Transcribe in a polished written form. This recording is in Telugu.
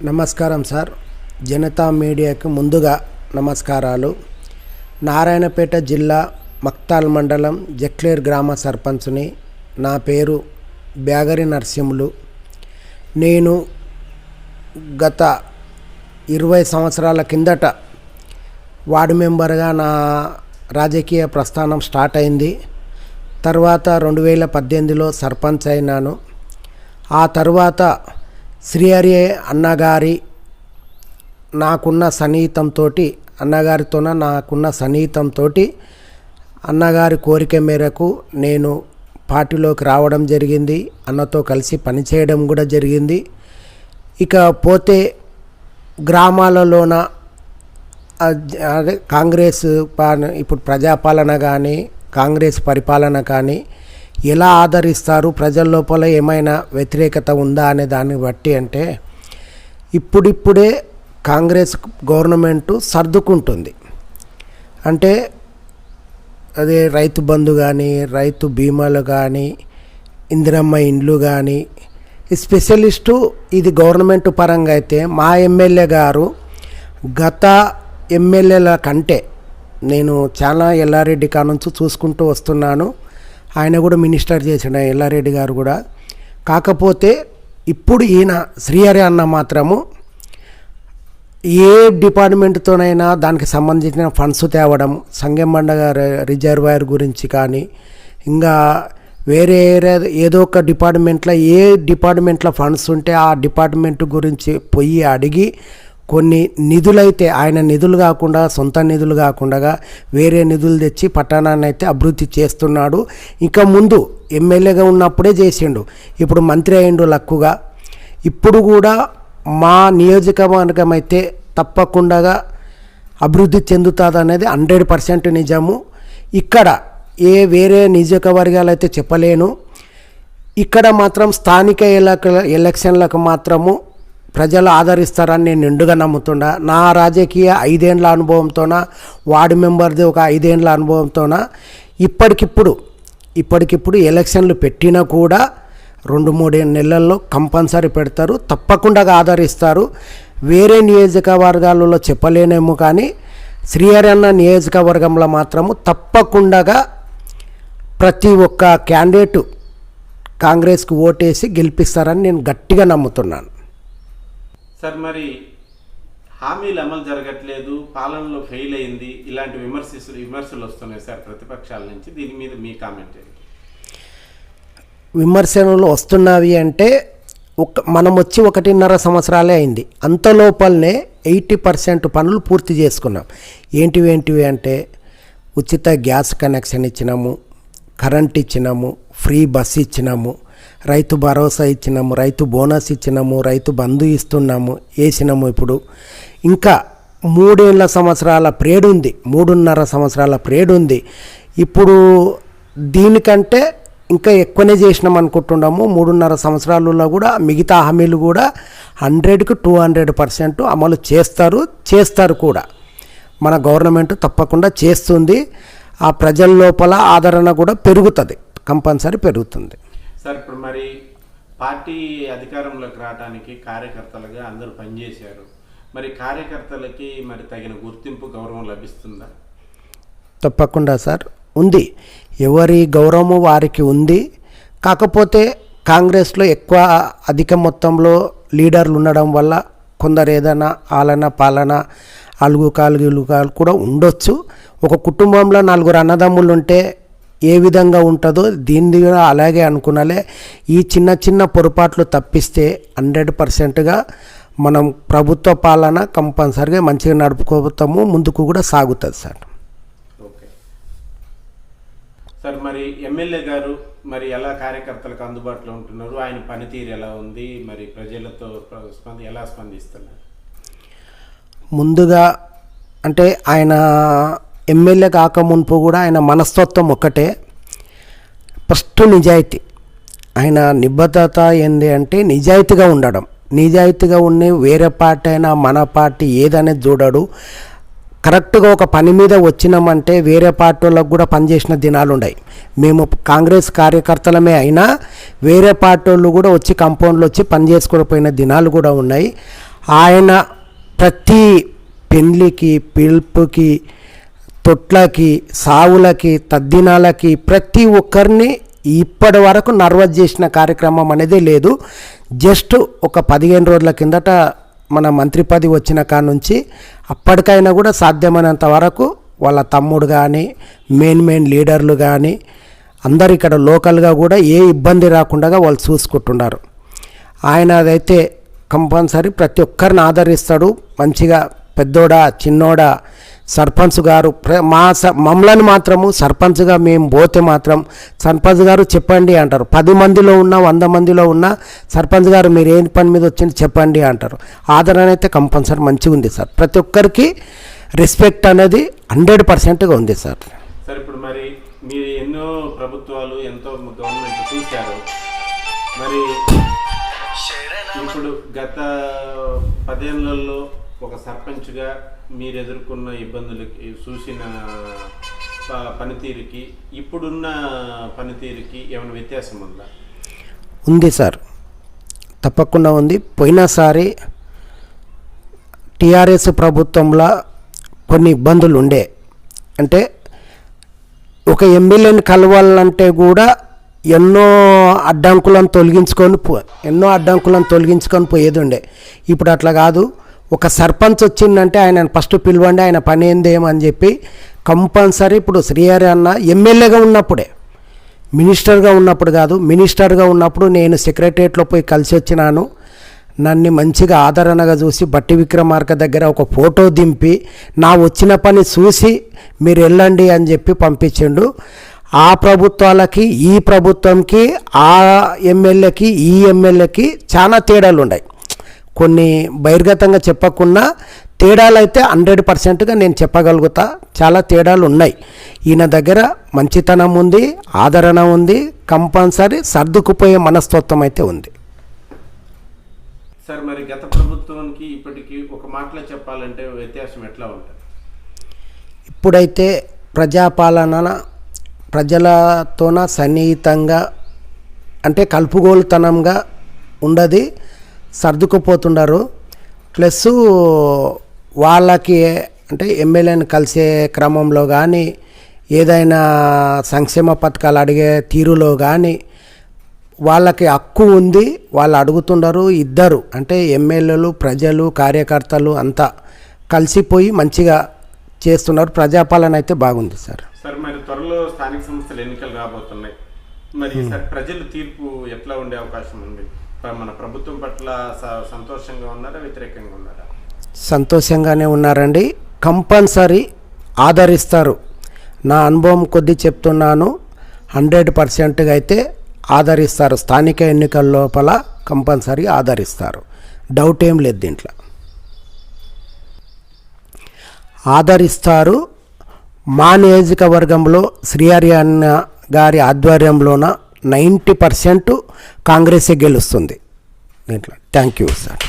నమస్కారం సార్. జనతా మీడియాకు ముందుగా నమస్కారాలు. నారాయణపేట జిల్లా మక్తాల్ మండలం జక్లేర్ గ్రామ సర్పంచ్ని. నా పేరు బ్యాగరి నరసింహులు. నేను గత 20 సంవత్సరాల కిందట వార్డు మెంబర్గా నా రాజకీయ ప్రస్థానం స్టార్ట్ అయింది. తర్వాత 2018లో సర్పంచ్ అయినాను. ఆ తర్వాత శ్రీహరి అన్నగారి నాకున్న సన్నిహితంతో అన్నగారి కోరిక మేరకు నేను పార్టీలోకి రావడం జరిగింది. అన్నతో కలిసి పనిచేయడం కూడా జరిగింది. ఇక పోతే గ్రామాలలోన అదే కాంగ్రెస్ ఇప్పుడు ప్రజాపాలన కానీ కాంగ్రెస్ పరిపాలన కానీ ఎలా ఆదరిస్తారు, ప్రజల లోపల ఏమైనా వ్యతిరేకత ఉందా అనే దాన్ని బట్టి అంటే ఇప్పుడిప్పుడే కాంగ్రెస్ గవర్నమెంటు సర్దుకుంటుంది. అంటే అదే రైతు బంధు కానీ రైతు బీమాలు కానీ ఇందిరమ్మ ఇండ్లు కానీ స్పెషలిస్టు ఇది గవర్నమెంట్ పరంగా అయితే మా ఎమ్మెల్యే గారు గత ఎమ్మెల్యేల కంటే నేను చాలా ఎల్లారెడ్డి కానుంచి చూసుకుంటూ వస్తున్నాను. ఆయన కూడా మినిస్టర్ చేసిన ఎల్లారెడ్డి గారు కూడా. కాకపోతే ఇప్పుడు ఈయన శ్రీహరి అన్న మాత్రము ఏ డిపార్ట్మెంట్తోనైనా దానికి సంబంధించిన ఫండ్స్ తేవడం, సంగెంబండ రిజర్వాయర్ గురించి కానీ ఇంకా వేరే ఏదో ఒక డిపార్ట్మెంట్లో ఏ డిపార్ట్మెంట్లో ఫండ్స్ ఉంటే ఆ డిపార్ట్మెంట్ గురించి పోయి అడిగి కొన్ని నిధులైతే ఆయన నిధులు కాకుండా సొంత నిధులు కాకుండా వేరే నిధులు తెచ్చి పట్టణాన్ని అయితే అభివృద్ధి చేస్తున్నాడు. ఇంకా ముందు ఎమ్మెల్యేగా ఉన్నప్పుడే చేసిండు, ఇప్పుడు మంత్రి అయిండు లక్కుగా. ఇప్పుడు కూడా మా నియోజకవర్గం అయితే తప్పకుండా అభివృద్ధి చెందుతుంది అనేది 100% నిజము. ఇక్కడ వేరే నియోజకవర్గాలు అయితే చెప్పలేను. ఇక్కడ మాత్రం స్థానిక ఎలక్షన్లకు మాత్రము ప్రజలు ఆదరిస్తారని నేను నిండుగా నమ్ముతున్నా. నా రాజకీయ 5 ఏళ్ల అనుభవంతోన, వార్డు మెంబర్ది ఒక 5 ఏళ్ల అనుభవంతోన ఇప్పటికిప్పుడు ఎలక్షన్లు పెట్టినా కూడా 2-3 నెలల్లో కంపల్సరీ పెడతారు, తప్పకుండా ఆదరిస్తారు. వేరే నియోజకవర్గాలలో చెప్పలేనేమో కానీ శ్రీహరి అన్న నియోజకవర్గంలో మాత్రము తప్పకుండా ప్రతి ఒక్క క్యాండిడేటు కాంగ్రెస్కి ఓటేసి గెలిపిస్తారని నేను గట్టిగా నమ్ముతున్నాను. సార్, మరి హామీలు అమలు జరగట్లేదు, పాలనలో ఫెయిల్ అయింది, ఇలాంటి విమర్శలు వస్తున్నాయి సార్ ప్రతిపక్షాల నుంచి. దీని మీద మీ కామెంట్ ఏంటి? విమర్శలు వస్తున్నవి అంటే మనం వచ్చి 1.5 సంవత్సరాలే అయింది. అంత లోపలనే 80% పనులు పూర్తి చేసుకున్నాం. ఏంటివి అంటే ఉచిత గ్యాస్ కనెక్షన్ ఇచ్చినాము, కరెంట్ ఇచ్చినాము, ఫ్రీ బస్ ఇచ్చినాము, రైతు భరోసా ఇచ్చినాము, రైతు బోనస్ ఇచ్చినాము, రైతు బంధు ఇస్తున్నాము, వేసినాము. ఇప్పుడు ఇంకా 3.5 సంవత్సరాల ప్రేడ్ ఉంది. ఇప్పుడు దీనికంటే ఇంకా ఎక్కువనే చేసినాం అనుకుంటున్నాము. 3.5 సంవత్సరాలలో కూడా మిగతా హామీలు కూడా 100కి 200% అమలు చేస్తారు కూడా. మన గవర్నమెంట్ తప్పకుండా చేస్తుంది. ఆ ప్రజల లోపల ఆదరణ కూడా పెరుగుతుంది, కంపల్సరీ పెరుగుతుంది. సార్, ఇప్పుడు మరి పార్టీ అధికారంలోకి రావడానికి కార్యకర్తలుగా అందరూ పనిచేశారు. మరి కార్యకర్తలకి మరి తగిన గుర్తింపు, గౌరవం లభిస్తుందా? తప్పకుండా సార్, ఉంది. ఎవరి గౌరవము వారికి ఉంది. కాకపోతే కాంగ్రెస్లో అధిక మొత్తంలో లీడర్లు ఉండడం వల్ల కొందరు ఏదైనా ఆలన పాలన అలుగుకాలు కూడా ఉండొచ్చు. ఒక కుటుంబంలో 4 అన్నదమ్ములు ఉంటే ఏ విధంగా ఉంటుందో దీన్ని అలాగే అనుకున్నాలే. ఈ చిన్న పొరపాట్లు తప్పిస్తే 100%గా మనం ప్రభుత్వ పాలన కంపల్సరిగా మంచిగా నడుపుకోతాము, ముందుకు కూడా సాగుతుంది సార్. ఓకే సార్, మరి ఎమ్మెల్యే గారు మరి ఎలా కార్యకర్తలకు అందుబాటులో ఉంటున్నారు? ఆయన పనితీరు ఎలా ఉంది? మరి ప్రజలతో ఎలా స్పందిస్తున్నారు? ముందుగా అంటే ఆయన ఎమ్మెల్యే కాకమునుపు కూడా ఆయన మనస్తత్వం ఒక్కటే, ఫస్ట్ నిజాయితీ. ఆయన నిబద్ధత ఏంది అంటే నిజాయితీగా ఉండడం. నిజాయితీగా ఉండి వేరే పార్టీ అయినా మన పార్టీ ఏదనేది చూడడు. కరెక్ట్గా ఒక పని మీద వచ్చినామంటే వేరే పార్టీ వాళ్ళకు కూడా పనిచేసిన దినాలు ఉన్నాయి. మేము కాంగ్రెస్ కార్యకర్తలమే అయినా వేరే పార్టీ వాళ్ళు కూడా వచ్చి కంపౌండ్లో వచ్చి పని చేసుకుని పోయిన దినాలు కూడా ఉన్నాయి. ఆయన ప్రతి పెళ్ళికి, పిలుపుకి, తొట్లకి, సావులకి, తద్దినాలకి ప్రతి ఒక్కరిని ఇప్పటి వరకు నర్వస్ చేసిన కార్యక్రమం అనేది లేదు. జస్ట్ ఒక 15 రోజుల కిందట మన మంత్రి పదవి వచ్చిన కాడ నుంచి అప్పటికైనా కూడా సాధ్యమైనంత వరకు వాళ్ళ తమ్ముడు కానీ, మెయిన్ లీడర్లు కానీ అందరు ఇక్కడ లోకల్గా కూడా ఏ ఇబ్బంది రాకుండా వాళ్ళు చూసుకుంటున్నారు. ఆయన అదైతే కంపల్సరీ ప్రతి ఒక్కరిని ఆదరిస్తాడు. మంచిగా పెద్దోడా, చిన్నోడా, సర్పంచ్ గారు మమ్మల్ని మాత్రము సర్పంచ్గా మేము పోతే మాత్రం సర్పంచ్ గారు చెప్పండి అంటారు. 10 మందిలో ఉన్న 100 మందిలో ఉన్న సర్పంచ్ గారు మీరు ఏ పని మీద వచ్చింది చెప్పండి అంటారు. ఆదరణ అయితే కంపల్సరీ మంచిగా ఉంది సార్. ప్రతి ఒక్కరికి రెస్పెక్ట్ అనేది 100%గా ఉంది సార్. సార్ ఇప్పుడు మరి మీరు ఎన్నో ప్రభుత్వాలు, ఎంతో గవర్నమెంట్ చూశారు. మరి ఇప్పుడు గత 10 ఏళ్లలో ఒక సర్పంచ్గా మీరు ఎదుర్కొన్న ఇబ్బందులకి, చూసిన పనితీరుకి, ఇప్పుడున్న పనితీరుకి ఏమైనా వ్యత్యాసం ఉందా? ఉంది సార్, తప్పకుండా ఉంది. పోయినసారి టీఆర్ఎస్ ప్రభుత్వంలో కొన్ని ఇబ్బందులు ఉండే. అంటే ఒక ఎమ్మెల్యేని కలవాలంటే కూడా ఎన్నో అడ్డంకులను తొలగించుకొని పోయేది ఉండే. ఇప్పుడు అట్లా కాదు. ఒక సర్పంచ్ వచ్చిందంటే ఆయన ఫస్ట్ పిలవండి, ఆయన పని ఏందేమని చెప్పి కంపల్సరీ. ఇప్పుడు శ్రీహరి అన్న ఎమ్మెల్యేగా ఉన్నప్పుడే, మినిస్టర్గా ఉన్నప్పుడు కాదు, మినిస్టర్గా ఉన్నప్పుడు నేను సెక్రటరియట్లో పోయి కలిసి వచ్చినాను. నన్ను మంచిగా ఆదరణగా చూసి బట్టి విక్రమార్క దగ్గర ఒక ఫోటో దింపి నా వచ్చిన పని చూసి మీరు వెళ్ళండి అని చెప్పి పంపించిండు. ఆ ప్రభుత్వాలకి ఈ ప్రభుత్వంకి, ఆ ఎమ్మెల్యేకి ఈ ఎమ్మెల్యేకి చాలా తేడాలు ఉన్నాయి. కొన్ని బహిర్గతంగా చెప్పకుండా తేడాలు అయితే 100%గా నేను చెప్పగలుగుతా. చాలా తేడాలు ఉన్నాయి. ఈయన దగ్గర మంచితనం ఉంది, ఆదరణ ఉంది, కంపల్సరీ సర్దుకుపోయే మనస్తత్వం అయితే ఉంది. సార్ మరి గత ప్రభుత్వానికి ఇప్పటికీ ఒక మాటలో చెప్పాలంటే వ్యత్యాసం ఎట్లా ఉంటుంది? ఇప్పుడైతే ప్రజాపాలన ప్రజలతోన సన్నిహితంగా, అంటే కలుపుగోలుతనంగా ఉండదు, సర్దుకుపోతున్నారు. ప్లస్ వాళ్ళకి అంటే ఎమ్మెల్యేని కలిసే క్రమంలో కానీ, ఏదైనా సంక్షేమ పథకాలు అడిగే తీరులో కానీ వాళ్ళకి హక్కు ఉంది. వాళ్ళు అడుగుతున్నారు. ఇద్దరు అంటే ఎమ్మెల్యేలు, ప్రజలు, కార్యకర్తలు అంతా కలిసిపోయి మంచిగా చేస్తున్నారు. ప్రజాపాలన అయితే బాగుంది సార్. సార్ మరి త్వరలో స్థానిక సంస్థల ఎన్నికలు రాబోతున్నాయి. మరి సార్ ప్రజల తీర్పు ఎట్లా ఉండే అవకాశం ఉంది? మన ప్రభుత్వం పట్ల సంతోషంగా ఉన్నారా, వ్యతిరేకంగా ఉన్నారా? సంతోషంగానే ఉన్నారండి. కంపల్సరీ ఆదరిస్తారు. నా అనుభవం కొద్దీ చెప్తున్నాను, 100%గా అయితే ఆదరిస్తారు. స్థానిక ఎన్నికల లోపల కంపల్సరీ ఆదరిస్తారు. డౌట్ ఏం లేదు దీంట్లో. ఆదరిస్తారు. మా నియోజకవర్గంలో శ్రీహరి అన్న గారి ఆధ్వర్యంలోన 90% కాంగ్రెసే గెలుస్తుంది దీంట్లో. Thank you sir.